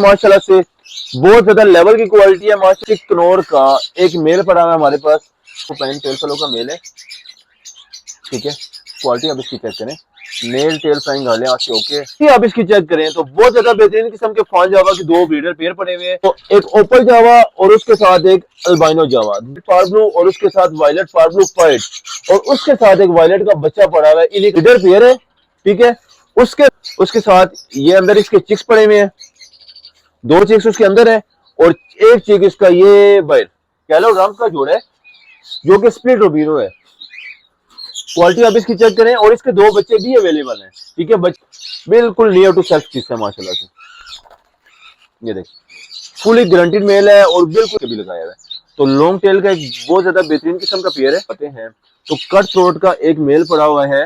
माशाल्लाह से बहुत ज्यादा लेवल की क्वालिटी है। माशाल्लाह कनौर का एक मेल पड़ा हुआ है हमारे पास, तो पैन टेल फलो का मेल है, ठीक है। क्वालिटी आप इसकी चेक करें, मेल टेल फ्लाइंग गाले आपके ओके। आप इसकी चेक करें तो बहुत ज्यादा बेहतरीन किस्म के फान जावा की दो ब्रीडर पेयर पड़े हुए हैं, तो एक ओपल जावा और उसके साथ एक अल्बाइनो जावा फार ब्लू और उसके साथ वायलेट फार ब्लू फाइट, और उसके साथ एक वायलेट का बच्चा पड़ा हुआ है। इन्हीं ब्रीडर पेयर है, ठीक है। उसके साथ ये अंदर इसके चिक्स पड़े हुए हैं, दो चिक्स उसके अंदर है, और एक चिक इसका ये बैल कैलोग्राम का जोड़ा है जो कि स्प्लिट रोबिनो है। क्वालिटी आप इसकी चेक करें, और इसके दो बच्चे भी अवेलेबल हैं, ठीक है। बिल्कुल नियर टू सेल्फ किस है माशाल्लाह से। ये देख फुली गारंटीड मेल है और बिल्कुल भी लगाया हुआ है। तो लॉन्ग टेल का एक बहुत ज्यादा बेहतरीन किस्म का पेयर है, पते हैं। तो कट थ्रोट का एक मेल पड़ा हुआ है।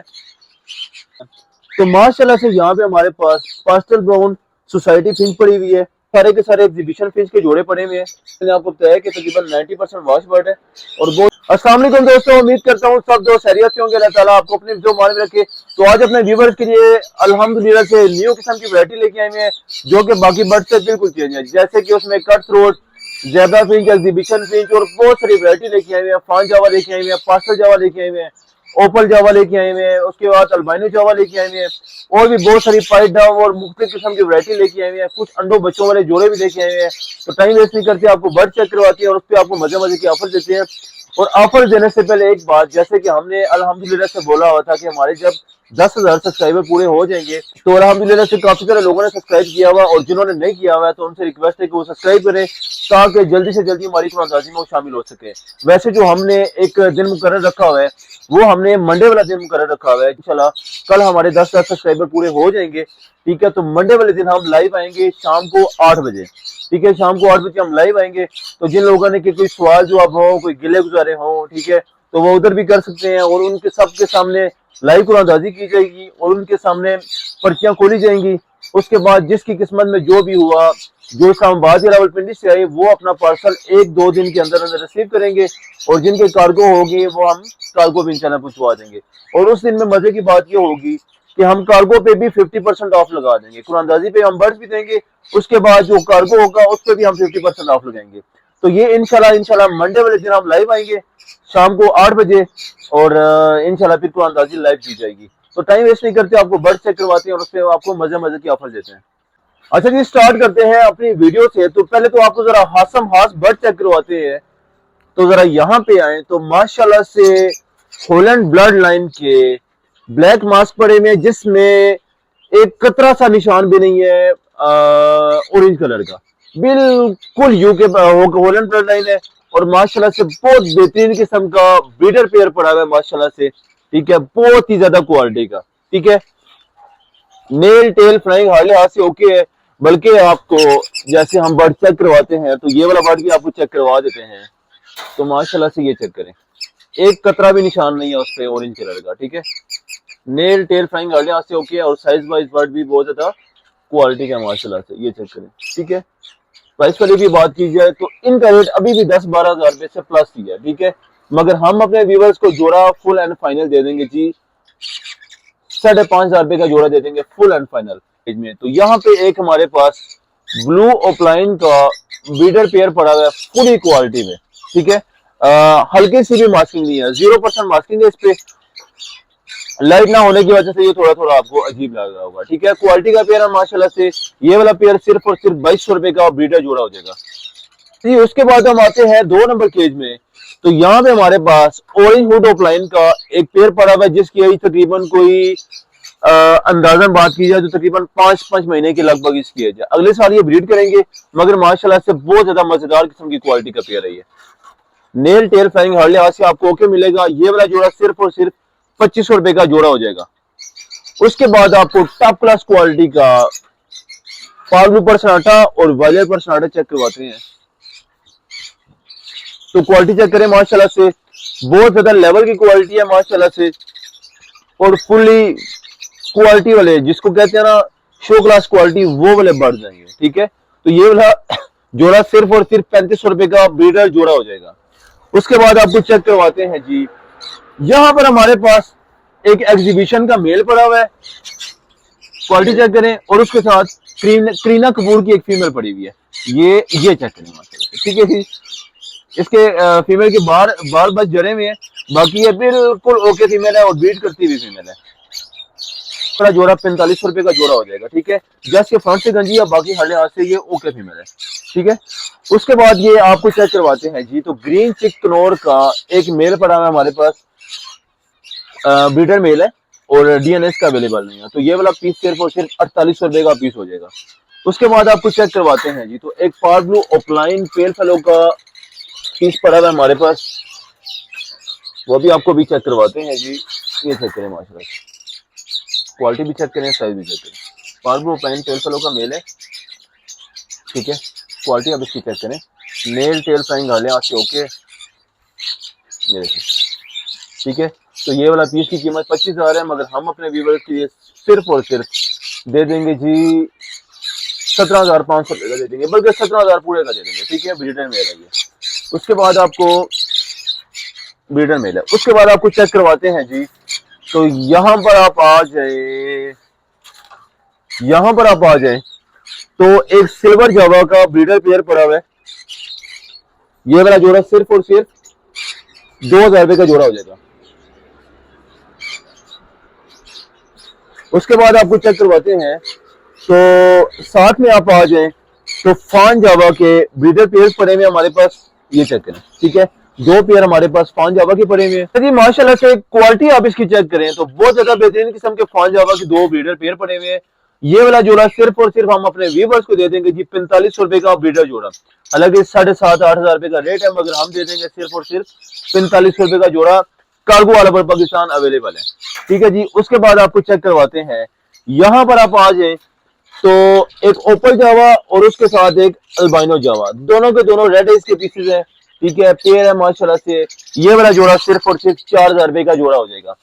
तो माशाल्लाह से यहाँ पे हमारे पास पास्टल ब्राउन सोसाइटी फिंच पड़ी हुई है, सारे के सारे एग्जीबिशन फिंच के जोड़े पड़े हुए हैं। मैंने आपको बताया कि तकरीबन 90% वॉश बर्ड है। और बहुत अस्सलाम वालेकुम दोस्तों, उम्मीद करता हूँ सब दोस्त खैरियत से होंगे, अल्लाह ताला आपको अपने जो मान में रखे। तो आज अपने व्यूवर्स के लिए अल्हम्दुलिल्लाह से न्यू किस्म की वैरायटी लेके आए हुए हैं जो कि बाकी बर्ड से बिल्कुल चेंज है, जैसे कि उसमें cut throat, zebra Finch, exhibition Finch और बहुत सारी वैरायटी लेके आए हुए हैं। फान जावा लेके आए हुए हैं, पास्टल जावा लेके आए हुए हैं, ओपल जावा लेके आए हुए हैं, उसके बाद अल्बाइनो जावा लेके आए हुए हैं, और भी बहुत सारी पाइट डाव और मुख्तलिफ किस्म की वैरायटी लेके आए हुए हैं। कुछ अंडों बच्चों वाले जोड़े भी लेके आए हुए हैं। तो टाइम वेस्ट नहीं करते, आपको बर्ड चेक करवाते हैं और उस पर आपको मजे मजे की ऑफर देते हैं। और ऑफर देने से पहले एक बात, जैसे कि हमने अल्हम्दुलिल्लाह से बोला हुआ था कि हमारे जब 10,000 सब्सक्राइबर पूरे हो जाएंगे, तो अल्हम्दुलिल्लाह से काफी सारे लोगों ने सब्सक्राइब किया हुआ, और जिन्होंने नहीं किया हुआ है तो उनसे रिक्वेस्ट है कि वो सब्सक्राइब करें ताकि जल्दी से जल्दी हमारी कुरानदाजी में वो शामिल हो सके। वैसे जो हमने एक दिन मुकर्रर रखा हुआ है वो हमने मंडे वाला दिन मुकर्रर रखा हुआ है। इंशाल्लाह कल हमारे 10,000 सब्सक्राइबर पूरे हो जाएंगे, ठीक है। तो मंडे वाले दिन हम लाइव आएंगे शाम को 8 बजे, ठीक है। शाम को 8 बजे हम लाइव आएंगे। तो जिन लोगों ने कोई सवाल जवाब हो, कोई गिले गुजारे हो, ठीक है, तो वो उधर भी कर सकते हैं, और उनके सबके सामने लाइव कुरानदाजी की जाएगी और उनके सामने पर्चियां खोली जाएंगी। उसके बाद जिसकी किस्मत में जो भी हुआ, जो इस्लामाबाद या रावलपिंडी से आए, वो अपना पार्सल 1-2 दिन के अंदर अंदर रिसीव करेंगे, और जिनके कार्गो होगी वो हम कार्गो भी इंशाल्लाह पहुंचवा देंगे। और उस दिन में मजे की बात ये होगी कि हम कार्गो पे भी 50% ऑफ लगा देंगे, कुरानदाजी पे हम बर्ड भी देंगे, उसके बाद जो कार्गो होगा उस पर भी हम 50% ऑफ लगाएंगे। तो ये इंशाल्लाह मंडे वाले दिन हम लाइव आएंगे शाम को 8 बजे, और इंशाल्लाह फिर कुरानदाजी लाइव की जाएगी। तो टाइम वेस्ट नहीं करते, आपको बर्ड चेक करवाते हैं और उसपे आपको मजे मजे की ऑफर देते हैं। अच्छा जी, स्टार्ट करते हैं अपनी वीडियो से। तो पहले तो आपको जरा हासम हास बर्ड चेक करवाते हैं। तो जरा यहाँ पे आए तो माशाल्लाह से हॉलैंड ब्लड लाइन के ब्लैक मास्क पड़े हुए, जिसमें एक कतरा सा निशान भी नहीं है ऑरेंज कलर का, बिल्कुल यूके हॉलैंड ब्लड लाइन है। और माशाल्लाह से बहुत बेहतरीन किस्म का ब्रीडर पेयर पड़ा हुआ है माशाल्लाह से, ठीक है। बहुत ही ज्यादा क्वालिटी का, ठीक है। मेल टेल फ्लाइंग हार्ले हाथ से ओके है, बल्कि आपको जैसे हम बर्ड चेक करवाते हैं तो ये वाला बर्ड भी आपको चेक करवा देते हैं। तो माशाल्लाह से ये चेक करें, एक कतरा भी निशान नहीं है उस पे ऑरेंज कलर का, ठीक है। नेल टेल फ्लाइंग हार्ले हाथ से ओके है, और साइज वाइज बर्ड भी बहुत ज्यादा क्वालिटी का माशाल्लाह से, ये चेक करें, ठीक है। प्राइस वाली भी बात की जाए तो इनका रेट अभी भी 10-12 हजार रुपए से प्लस ही है, ठीक है। मगर हम अपने व्यूवर्स को जोड़ा फुल एंड फाइनल दे देंगे जी, 5,500 रुपए का जोड़ा दे देंगे फुल एंड फाइनल में। तो यहाँ पे एक हमारे पास ब्लू ओपलाइन का ब्रीडर पेयर पड़ा हुआ है पूरी क्वालिटी में, ठीक है। हल्की सी भी मास्किंग नहीं है, 0% मास्किंग है इस पे। लाइट ना होने की वजह से ये थोड़ा थोड़ा आपको अजीब लग रहा होगा, ठीक है। क्वालिटी का पेयर है माशाल्लाह से। ये वाला पेयर सिर्फ और सिर्फ 2200 रुपए का ब्रीडर जोड़ा हो जाएगा जी। उसके बाद हम आते हैं 2 नंबर केज में। तो यहाँ पे हमारे पास ऑरेंज हुड ऑफलाइन का एक पेयर पड़ा हुआ है, जिसकी एज तकरीबन कोई अंदाजन बात की जाए तो तकरीबन 5 महीने के लगभग इसकी एज है। अगले साल ये ब्रीड करेंगे, मगर माशाल्लाह से बहुत ज्यादा मजेदार किस्म की क्वालिटी का पेयर है ये। नेल टेल फ्लाइंग हार्ले हाथ से आपको ओके मिलेगा। ये वाला जोड़ा सिर्फ और सिर्फ 2500 रुपए का जोड़ा हो जाएगा। उसके बाद आपको टॉप क्लास क्वालिटी का फार्मू पर सनाटा और वायलेट पर सनाटा चेक करवाते हैं। तो क्वालिटी चेक करें, माशाल्लाह से बहुत ज्यादा लेवल की क्वालिटी है माशाल्लाह से, और फुल्ली क्वालिटी वाले जिसको कहते हैं ना शो क्लास क्वालिटी, वो वाले बढ़ जाएंगे, ठीक है। तो ये वाला जोड़ा सिर्फ और सिर्फ 3500 रुपए का ब्रीडर जोड़ा हो जाएगा। उसके बाद आपको चेक करवाते हैं जी, यहां पर हमारे पास एक एग्जीबिशन का मेल पड़ा हुआ है, क्वालिटी चेक करें, और उसके साथ करीना कपूर की एक फीमेल पड़ी हुई है, ये चेक करें माशाल्लाह, ठीक है जी। इसके फीमेल के बाल बस जड़े हुए हैं, बाकी ये बिल्कुल ओके फीमेल है और ब्रीड करती हुई फीमेल है। थोड़ा जोड़ा 4500 रुपए का जोड़ा हो जाएगा, ठीक है। जस्ट ये फ्रंट से गंजी है, बाकी हर लिहाज से ये ओके फीमेल है, ठीक है। उसके बाद ये आपको चेक करवाते हैं जी। तो ग्रीन चिक कनौर का एक मेल पड़ा हुआ है हमारे पास, ब्रीडर मेल है और डीएनएस का अवेलेबल नहीं है। तो ये वाला पीस सिर्फ और सिर्फ 4800 रुपए का पीस हो जाएगा। उसके बाद आपको चेक करवाते हैं जी। तो एक पार ब्लू ऑफलाइन पेल फेलो का पीस पड़ा हुआ है हमारे पास, वो भी आपको भी चेक करवाते हैं जी। ये चेक करें माशाल्लाह, क्वालिटी भी चेक करें, साइज भी चेक करें। पार ब्लू ऑफलाइन पेल फेलो का मेल है, ठीक है। क्वालिटी आप इसकी चेक करें, नेल टेल फ्लाइंग गाले आज से ओके, ये देखें, ठीक है। तो ये वाला पीस की कीमत 25,000 है, मगर हम अपने व्यूअर्स के लिए सिर्फ और सिर्फ दे देंगे जी 17,500 रुपए का दे देंगे, बल्कि 17,000 पूरे का दे देंगे, ठीक है। ब्रीडर मेल है ये। उसके बाद आपको ब्रीडर मेल है। उसके बाद आपको चेक करवाते हैं जी। तो यहां पर आप आ जाए, यहां पर आप आ जाए तो एक सिल्वर जावा का ब्रीडर पेयर पड़ा हुआ है। ये वाला जोड़ा सिर्फ और सिर्फ 2,000 रुपए का जोड़ा हो जाएगा। उसके बाद आपको चेक करवाते हैं। तो साथ में आप आ जाएं तो फान जावा के ब्रीडर पेयर पड़े हुए हमारे पास, ये चेक करें, ठीक है। 2 पेयर हमारे पास फान जावा के पड़े हुए हैं जी। माशाल्लाह से क्वालिटी आप इसकी चेक करें तो बहुत ज्यादा बेहतरीन किस्म के फान जावा के 2 ब्रीडर पेयर पड़े हुए हैं। ये वाला जोड़ा सिर्फ और सिर्फ हम अपने व्यूअर्स को दे देंगे जी 4500 रुपए का ब्रीडर जोड़ा। हालांकि 7,500-8,000 रुपए का रेट है, मगर हम दे देंगे सिर्फ और सिर्फ 4500 रुपए का जोड़ा। कार्गो वाला पर पाकिस्तान अवेलेबल है, ठीक है जी। उसके बाद आपको चेक करवाते हैं। यहां पर आप आ जाए तो एक ओपल जावा और उसके साथ एक अल्बाइनो जावा, दोनों के दोनों रेड एज के पीसेज हैं, ठीक है। पेयर है माशाल्लाह से। ये वाला जोड़ा सिर्फ और सिर्फ 4,000 रुपए का जोड़ा हो जाएगा।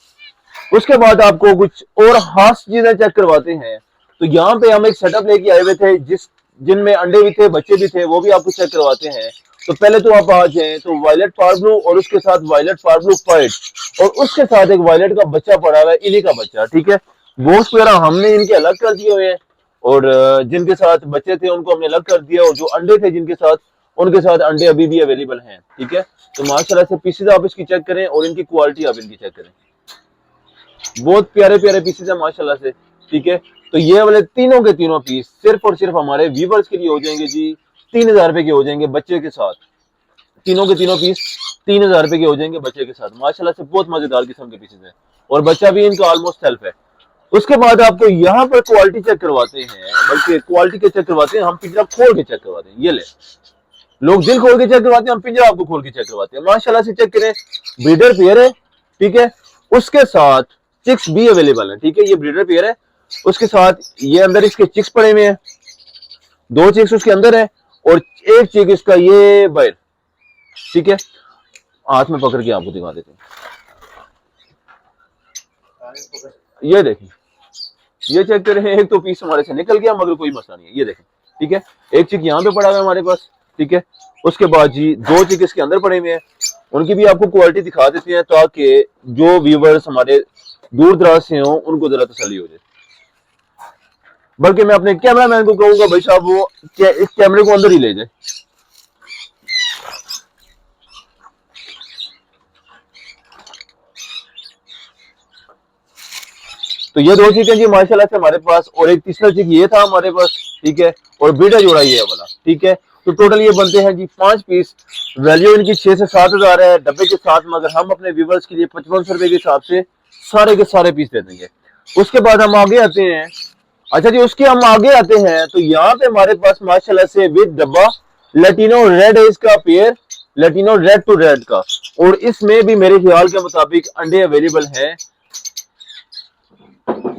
उसके बाद आपको कुछ और खास चीजें चेक करवाते हैं। तो यहाँ पे हम एक सेटअप लेके आए हुए थे जिनमें अंडे भी थे, बच्चे भी थे, वो भी आपको चेक करवाते हैं। तो पहले तो आप आ जाए तो वायलेट पार ब्लू और उसके साथ वायलेट पार ब्लू फाइट और उसके साथ एक वायलेट का बच्चा पड़ा हुआ है, इन्हीं का बच्चा, ठीक है। गोश्त वगैरह हमने इनके अलग कर दिए हुए हैं और जिनके साथ बच्चे थे उनको हमने अलग कर दिया, और जो अंडे थे जिनके साथ, उनके साथ अंडे अभी भी अवेलेबल हैं, ठीक है। तो माशाल्लाह से पीसेज आप इसकी चेक करें और इनकी क्वालिटी आप इनकी चेक करें। बहुत प्यारे प्यारे पीसेज है माशाल्लाह से, ठीक है। तो ये वाले तीनों के तीनों पीस सिर्फ और सिर्फ हमारे व्यूवर्स के लिए हो जाएंगे जी 3,000 रुपए के हो जाएंगे बच्चे के साथ। तीनों के तीनों पीस 3,000 रुपए के हो जाएंगे बच्चे के साथ। माशाल्लाह से बहुत मजेदार किस्म के पीसेज है और बच्चा भी इनका ऑलमोस्ट सेल्फ है। उसके बाद आपको यहाँ पर क्वालिटी चेक करवाते हैं, बल्कि क्वालिटी के चेक करवाते हैं, हम पिंजरा खोल के चेक करवाते हैं। ये ले, लोग दिल खोल के चेक करवाते हैं, हम पिंजरा आपको खोल के चेक करवाते हैं। माशाल्लाह से चेक करें, ब्रीडर पेयर है, ठीक है। उसके साथ चिक्स भी अवेलेबल है, ठीक है। ये ब्रीडर पेयर है, उसके साथ ये अंदर इसके चिक्स पड़े हुए हैं, 2 चिक्स उसके अंदर है और एक चिक इसका ये बाहर, ठीक है। हाथ में पकड़ के आपको दिखा देते हैं, ये देखें, ये चेक करें। एक तो पीस हमारे से निकल गया मगर कोई मसला नहीं है, ये देखें, ठीक है। एक चिक यहाँ पे पड़ा हुआ है हमारे पास, ठीक है। उसके बाद जी 2 चिक इसके अंदर पड़े हुए हैं, उनकी भी आपको क्वालिटी दिखा देते हैं ताकि जो व्यूवर्स हमारे दूर दराज से हों उनको जरा तसल्ली हो जाए। बल्कि मैं अपने कैमरामैन को कहूंगा भाई साहब वो इस कैमरे को अंदर ही ले जाए। तो ये 2 चिक है जी माशाल्लाह से हमारे पास, और एक तीसरा चिक ये था हमारे पास, ठीक है। और बीटा जोड़ा ये वाला, ठीक है। तो टोटल ये बनते हैं जी 5 पीस। वैल्यू इनकी 6 से 7,000 है डब्बे के साथ, मगर हम अपने व्यूवर्स के लिए 5500 रुपए के हिसाब से सारे के सारे पीस दे देंगे। उसके बाद हम आगे आते हैं। अच्छा जी, उसके हम आगे आते हैं तो यहाँ पे हमारे पास माशाल्लाह से विद डब्बा लेटिनो रेड है इसका pair, Latino red to red का, और इसमें भी मेरे ख्याल के मुताबिक अंडे अवेलेबल है।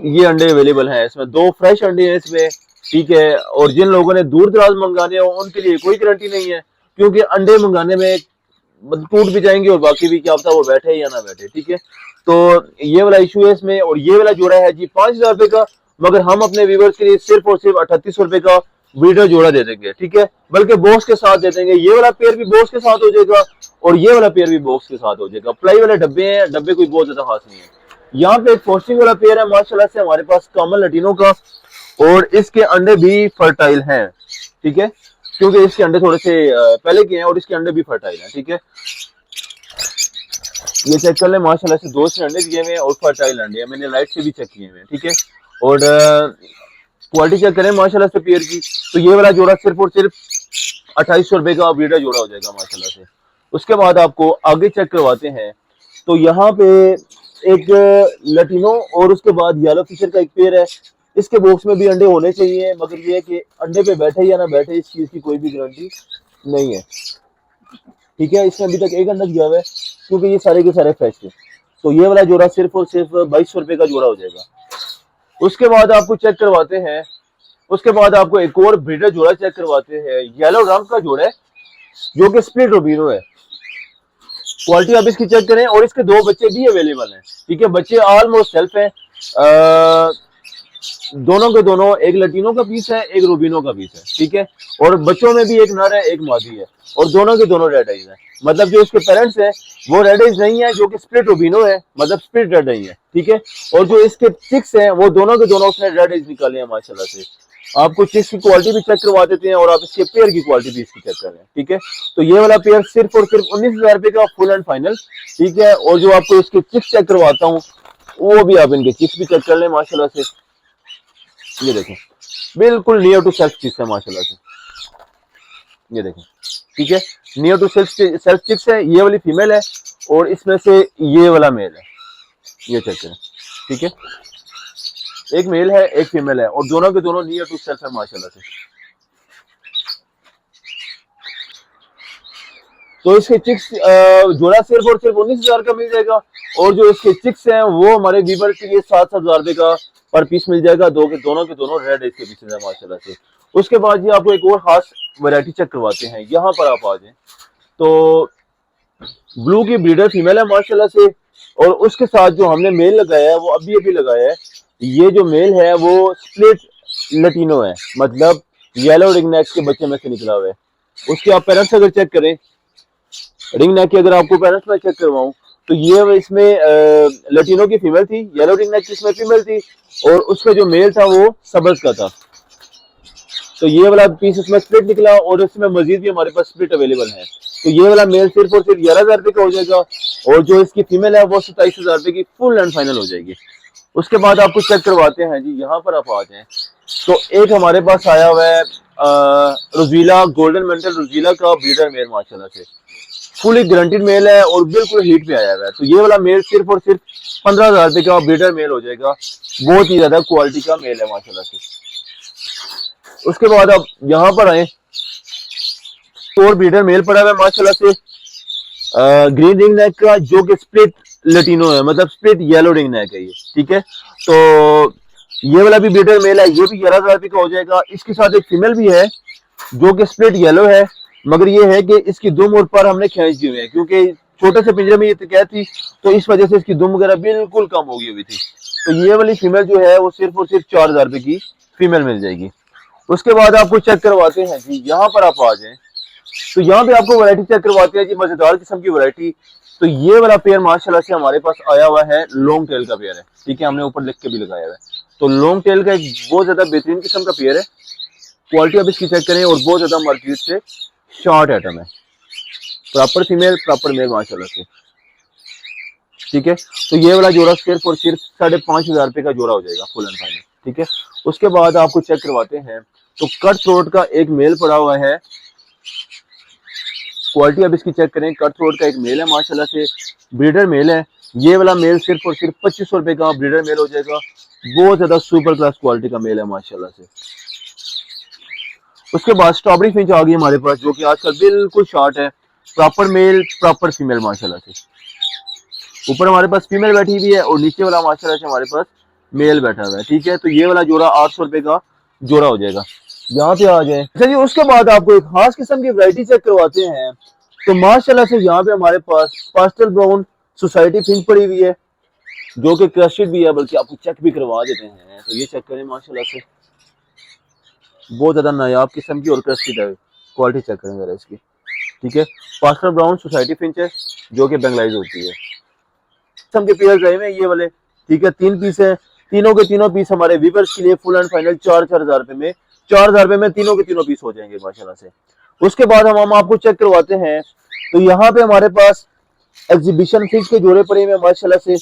ये अंडे अवेलेबल हैं इसमें, 2 फ्रेश अंडे हैं इसमें, ठीक है। और जिन लोगों ने दूर दराज मंगाने हो उनके लिए कोई गारंटी नहीं है, क्योंकि अंडे मंगाने में टूट भी जाएंगे और बाकी भी क्या पता वो बैठे या ना बैठे, ठीक है। तो ये वाला इशू है इसमें। और ये वाला जोड़ा है जी 5,000 रुपए का, मगर हम अपने व्यूवर्स के लिए सिर्फ और सिर्फ 3800 रुपए का ब्रीडर जोड़ा दे देंगे, ठीक है। बल्कि बॉक्स के साथ दे देंगे। ये वाला पेयर भी बॉक्स के साथ हो जाएगा और ये वाला पेयर भी बॉक्स के साथ हो जाएगा। प्लाई वाले डब्बे हैं, डब्बे कोई बहुत ज्यादा खास नहीं है। यहाँ पे एक पोस्टिंग वाला पेयर है माशाल्लाह से हमारे पास कामल लटीनो का, और इसके अंडे भी फर्टाइल हैं, ठीक है, क्योंकि इसके अंडे थोड़े से पहले के हैं और इसके अंडे भी फर्टाइल हैं, ठीक है। ये चेक कर ले, माशाल्लाह से 2 से अंडे दिए हुए हैं और फर्टाइल अंडे हैं, मैंने लाइट से भी चेक किए हुए हैं, ठीक है। और क्वालिटी चेक करें माशाल्लाह से पेयर की, तो ये वाला जोड़ा सिर्फ और सिर्फ 2800 रुपए का ब्रीडर जोड़ा हो जाएगा माशाल्लाह से। उसके बाद आपको आगे चेक करवाते हैं, तो यहाँ पे एक लटीनो और उसके बाद येलो फिशर का एक पेयर है। इसके बॉक्स में भी अंडे होने चाहिए, मगर ये है कि अंडे पे बैठे या ना बैठे इस चीज की कोई भी गारंटी नहीं है, ठीक है। इसमें अभी तक एक अंडा दिया हुआ है, क्योंकि ये सारे के सारे फ्रेश है। तो ये वाला जोड़ा सिर्फ और सिर्फ 2200 रुपए का जोड़ा हो जाएगा। उसके बाद आपको चेक करवाते हैं, उसके बाद आपको एक और ब्रीडर जोड़ा चेक करवाते हैं, येलो रंग का जोड़ा है जो कि स्प्लिट रोबिनो है। क्वालिटी आप इसकी चेक करें, और इसके 2 बच्चे भी अवेलेबल हैं, ठीक है। बच्चे ऑलमोस्ट सेल्फ हैं, दोनों के दोनों, एक लटीनो का पीस है, एक रूबिनो का पीस है, ठीक है। और बच्चों में भी एक नर है, एक मादी है, और दोनों के दोनों रेड आइज है। मतलब जो इसके पेरेंट्स हैं वो रेड आइज नहीं है, जो कि स्प्लिट रूबिनो है, मतलब स्प्लिट रेड आइज है, ठीक है। और जो इसके चिक्स हैं वो दोनों के दोनों उसने रेड आइज निकाले हैं माशाल्लाह से। आपको चिक्स की क्वालिटी भी चेक करवा देते हैं और आप इसके पेयर की क्वालिटी भी इसकी चेक कर रहे हैं, ठीक है। तो ये वाला पेयर सिर्फ और सिर्फ 19,000 रुपए का फुल एंड फाइनल, ठीक है। और जो आपको इसके चिक्स चेक करवाता हूँ वो भी आप इनके चिक्स भी चेक कर लें माशाल्लाह से। ये देखें, बिल्कुल नियर टू सेल्फ चिक्स है माशाल्लाह से, ये देखें, ठीक है। नियर टू सेल्फ चिक्स है। ये वाली फीमेल है और इसमें से ये वाला मेल है, ये चेक करें, ठीक है। एक मेल है, एक फीमेल है, और दोनों के दोनों नियर टू सेल्फ है माशाल्लाह से। तो इसके चिक्स जोड़ा सिर्फ और सिर्फ 19,000 का मिल जाएगा, और जो इसके चिक्स हैं वो हमारे वीवर के लिए 7,000 रुपए का पर पीस मिल जाएगा। दोनों के दोनों रेड इसके पीछे है माशाल्लाह से। उसके बाद ये आपको एक और खास वैरायटी चेक करवाते हैं, यहाँ पर आप आ जाए। तो ब्लू की ब्रीडर फीमेल है माशाल्लाह से, और उसके साथ जो हमने मेल लगाया है वो अभी अभी लगाया है। ये जो मेल है वो स्प्लिट लटीनो है, मतलब येलो रिंग नेक के बच्चे में से निकला हुआ है। उसके आप पेरेंट्स अगर चेक करें, रिंग नेक की अगर आपको पेरेंट्स में चेक करवाऊं, तो ये इसमें लटीनो की फीमेल थी, येलो रिंग नेक की इसमें फीमेल थी, और उसका जो मेल था वो सबज का था। तो ये वाला पीस इसमें स्प्लिट निकला, और इसमें मजीद भी हमारे पास स्प्लिट अवेलेबल है। तो ये वाला मेल सिर्फ और सिर्फ 11,000 रुपए का हो जाएगा, और जो इसकी फीमेल है वो 27,000 रुपए की फुल एंड फाइनल हो जाएगी। उसके बाद आपको चेक करवाते हैं जी, यहाँ पर आप आ जाए। तो एक हमारे पास आया हुआ है रोजीला, गोल्डन मेंटल रोजीला का ब्रीडर मेल माशाल्लाह से, फुली गारंटीड मेल है और बिल्कुल हीट पे आया हुआ है। तो ये वाला मेल सिर्फ और सिर्फ 15,000 रुपए का ब्रीडर मेल हो जाएगा, बहुत ही ज्यादा क्वालिटी का मेल है माशाल्लाह से। उसके बाद आप यहाँ पर आए, और ब्रीडर मेल पड़ा हुआ है माशाल्लाह से, ग्रीन रिंग नेक का, जो कि स्प्लिट लटीनो है, मतलब स्प्लिट येलो रिंग नेक है ये, ठीक है। तो ये वाला भी ब्रीडर मेल है, ये भी 11,000 रुपए का हो जाएगा। इसके साथ एक फीमेल भी है जो कि स्प्लिट येलो है, मगर ये है कि इसकी दुम और पर हमने खींच दी हुई है, क्योंकि छोटे से पिंजरे में ये कैद थी, तो इस वजह से इसकी दुम वगैरह बिल्कुल कम हो गई हुई थी। तो ये वाली फीमेल जो है वो सिर्फ और सिर्फ 4,000 रुपए की फीमेल मिल जाएगी। उसके बाद आपको चेक करवाते हैं जी, यहाँ पर आप आ जाए। तो यहाँ पे आपको वैरायटी चेक करवाते हैं जी, मजेदार किस्म की वैरायटी। तो ये वाला पेयर माशाल्लाह से हमारे पास आया हुआ है, लॉन्ग टेल का पेयर है, ठीक है। हमने ऊपर लिख के भी लगाया हुआ है। तो लॉन्ग टेल का एक बहुत ज्यादा बेहतरीन किस्म का पेयर है। क्वालिटी आप इसकी चेक करें, और बहुत ज्यादा मार्केट से शॉर्ट आइटम है, प्रॉपर फीमेल प्रॉपर मेल माशाल्लाह से, ठीक है। तो ये वाला जोड़ा सिर्फ और सिर्फ 5,500 रुपए का जोड़ा हो जाएगा फुल एंड फाइनल, ठीक है। उसके बाद आपको चेक करवाते हैं, तो कट थ्रोट का एक मेल पड़ा हुआ है, क्वालिटी अब इसकी चेक करें। कट थ्रोट का एक मेल है माशाल्लाह से, ब्रीडर मेल है। ये वाला मेल सिर्फ और सिर्फ 2500 रुपए का ब्रीडर मेल हो जाएगा, बहुत ज्यादा सुपर क्लास क्वालिटी का मेल है माशाल्लाह से। उसके बाद स्ट्रॉबेरी फिंच आ गई हमारे पास, जो कि आजकल बिल्कुल शॉर्ट है, प्रॉपर मेल प्रॉपर फीमेल माशाल्लाह से। ऊपर हमारे पास फीमेल बैठी हुई है, और नीचे वाला माशाल्लाह से हमारे पास मेल बैठा हुआ है, ठीक है। तो ये वाला जोड़ा 800 रुपए का जोड़ा हो जाएगा। यहाँ पे आ जाए। अच्छा जी, उसके बाद आपको एक खास किस्म की वैरायटी चेक करवाते हैं। तो माशाल्लाह से यहाँ पे हमारे पास पास्टल ब्राउन सोसाइटी फिंच पड़ी हुई है, जो कि क्रस्टेड भी है, बल्कि आपको चेक भी करवा देते हैं। तो ये चेक करें माशाल्लाह से, बहुत ज्यादा नायाब किस्म की और क्रस्टेड है। क्वालिटी चेक करें जरा इसकी, ठीक है। पास्टल ब्राउन सोसाइटी फिंच है, जो कि बेंगलाइज होती है। किस्म के पेयर गए हैं ये वाले, ठीक है। 3 पीस है, तीनों के तीनों पीस हमारे व्यूअर्स के लिए फुल एंड फाइनल 4,000 रुपए में, 4,000 रुपए में तीनों के तीनों पीस हो जाएंगे माशाल्लाह से। उसके बाद हम आपको चेक करवाते हैं, तो यहाँ पे हमारे पास एग्जीबिशन फिश के जोड़े पड़े हुए माशाल्लाह से,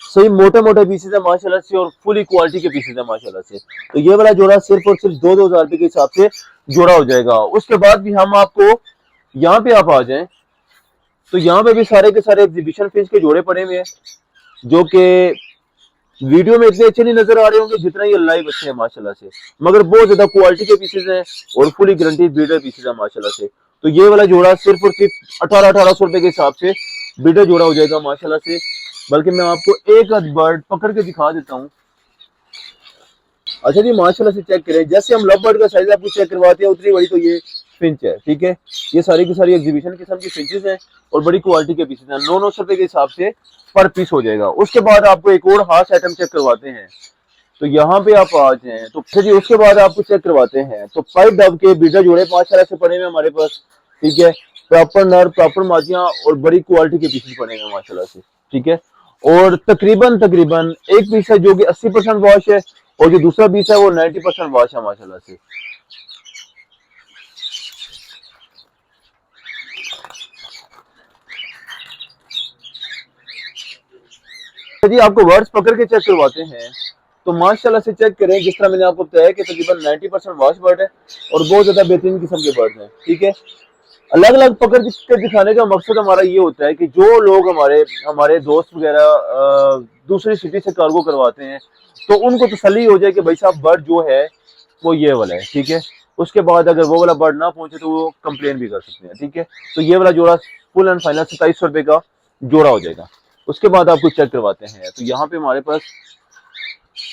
सही मोटे मोटे पीसेज है माशाल्लाह से और फुली क्वालिटी के पीसेज है माशाल्लाह से। तो ये वाला जोड़ा सिर्फ और सिर्फ 2,000 रुपए के हिसाब से जोड़ा हो जाएगा। उसके बाद भी हम आपको यहाँ पे आप आ जाएं तो यहाँ पे भी सारे के सारे एग्जीबिशन फिश के जोड़े पड़े हुए हैं, जो कि वीडियो में इतने अच्छे नहीं नजर आ रहे होंगे जितना ये लाइव अच्छे हैं माशाल्लाह से, मगर बहुत ज्यादा क्वालिटी के पीसेज हैं और फुली गारंटीड ब्रीडर पीसेज है माशाल्लाह से। तो ये वाला जोड़ा सिर्फ और सिर्फ 1800 रुपए के हिसाब से ब्रीडर जोड़ा हो जाएगा माशाल्लाह से। बल्कि मैं आपको एक आध बर्ड पकड़ के दिखा देता हूँ। अच्छा जी माशाल्लाह से चेक करें, जैसे हम लव बर्ड का साइज आपको चेक करवाते हैं उतनी बड़ी तो ये फिंच है, ठीक है। ये सारी की सारी एग्जीबिशन किस्म की फिंचेस हैं और बड़ी क्वालिटी के पीसेस हैं, 900 रुपए के हिसाब से पर पीस हो जाएगा। उसके बाद आपको एक और खास आइटम चेक करवाते हैं, तो यहाँ पे आप आ जाए तो फिर जी उसके बाद आपको चेक करवाते हैं। तो पाइप डब के बीटा जोड़े माशाल्लाह से पड़े हुए हमारे पास, ठीक है। प्रॉपर नर प्रॉपर मादियां और बड़ी क्वालिटी के पीसेस पड़े हुए माशाल्लाह से, ठीक है। और तकरीबन तकरीबन एक पीस है जो कि 80% वॉश है और जो दूसरा पीस है वो 90% वॉश है माशाल्लाह से। जी आपको वर्ड्स पकड़ के चेक करवाते हैं, तो माशाल्लाह से चेक करें। जिस तरह मैंने आपको बताया कि तकरीबन 90% वॉश बर्ड है और बहुत ज्यादा बेहतरीन किस्म के बर्ड हैं, ठीक है। अलग अलग पकड़ के दिखाने का मकसद हमारा ये होता है कि जो लोग हमारे दोस्त वगैरह दूसरी सिटी से कार्गो करवाते हैं तो उनको तसल्ली हो जाए कि भाई साहब बर्ड जो है वो ये वाला है, ठीक है। उसके बाद अगर वो वाला बर्ड ना पहुंचे तो वो कंप्लेन भी कर सकते हैं, ठीक है। तो ये वाला जोड़ा फुल एंड फाइनल 2700 रुपए का जोड़ा हो जाएगा। उसके बाद आपको चेक करवाते हैं, तो यहाँ पे हमारे पास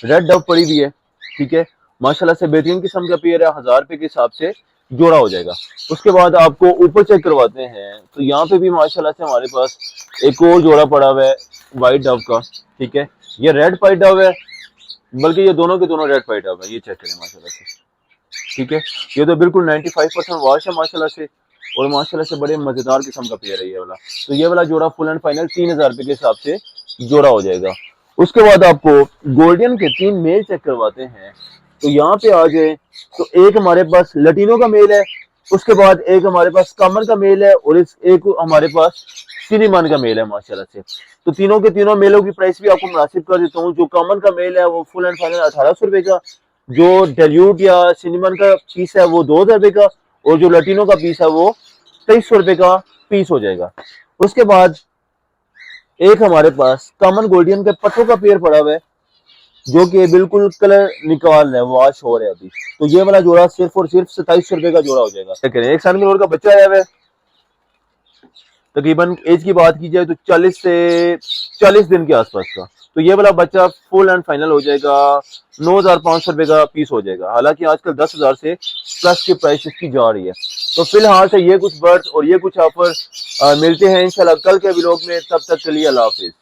रेड डव पड़ी हुई है, ठीक है। माशाल्लाह से बेहतरीन किस्म का पेयर है, 1000 रुपए के हिसाब से जोड़ा हो जाएगा। उसके बाद आपको ऊपर चेक करवाते हैं, तो यहाँ पे भी माशाल्लाह से हमारे पास एक और जोड़ा पड़ा हुआ है व्हाइट डव का, ठीक है। ये रेड पाइट डव है, बल्कि ये दोनों के दोनों रेड पाइट डव है, ये चेक करें माशाल्लाह से, ठीक है। ये तो बिल्कुल 95% वॉश है माशाल्लाह से और माशाल्लाह से बड़े मजेदार किस्म का पेयर है ये वाला। तो ये वाला जोड़ा फुल एंड फाइनल 3000 रुपए के हिसाब से जोड़ा हो जाएगा। उसके बाद आपको गोल्डन के 3 मेल चेक करवाते हैं, तो यहाँ पे आ जाए तो एक हमारे पास लटीनो का मेल है, उसके बाद एक हमारे पास कॉमन का मेल है और एक हमारे पास सिनेमन का मेल है माशाल्लाह से। तो तीनों के तीनों मेलों की प्राइस भी आपको मुनासिब कर देता हूँ। जो कॉमन का मेल है वो फुल एंड फाइनल 1800 रुपए का, जो डेल्यूट या सिनेमन का पीस है वो 2000 रुपए का और जो लटीनो का पीस है वो 2300 रुपए का पीस हो जाएगा। उसके बाद एक हमारे पास कॉमन गोल्डियन के पट्टों का पेयर पड़ा हुआ है जो कि बिल्कुल कलर निकाल रहा है, वॉश हो रहा है अभी। तो ये वाला जोड़ा सिर्फ और सिर्फ 2700 रुपए का जोड़ा हो जाएगा। एक सन का बच्चा आया हुआ है, तकरीबन एज की बात की जाए तो 40 से 40 दिन के आसपास का। तो ये वाला बच्चा फुल एंड फाइनल हो जाएगा 9500 रुपए का पीस हो जाएगा। हालांकि आजकल 10,000 से प्लस की प्राइस इसकी जा रही है। तो फिलहाल से ये कुछ बर्ड्स और ये कुछ ऑफर मिलते हैं इंशाल्लाह कल के व्लॉग में। तब तक के लिए अल्लाह हाफिज।